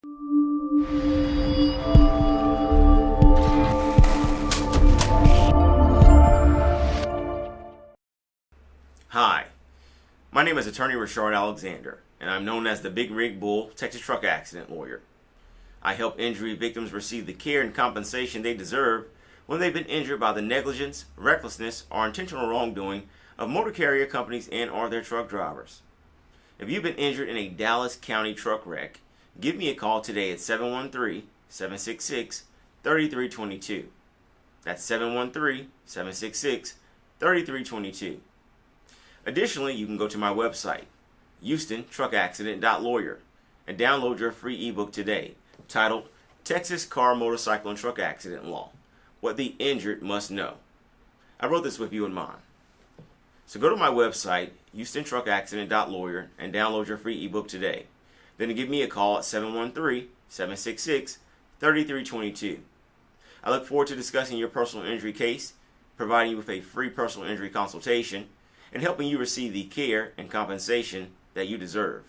Hi, my name is attorney Reshard Alexander, and I'm known as the Big Rig Bull Texas truck accident lawyer. I help injury victims receive the care and compensation they deserve when they've been injured by the negligence, recklessness, or intentional wrongdoing of motor carrier companies and or their truck drivers. If you've been injured in a Dallas County truck wreck, give me a call today at 713-766-3322. That's 713-766-3322. Additionally, you can go to my website, HoustonTruckAccident.lawyer, and download your free ebook today titled Texas Car, Motorcycle, and Truck Accident Law, What the Injured Must Know. I wrote this with you in mind. So go to my website, HoustonTruckAccident.lawyer, and download your free ebook today. Then give me a call at 713-766-3322. I look forward to discussing your personal injury case, providing you with a free personal injury consultation, and helping you receive the care and compensation that you deserve.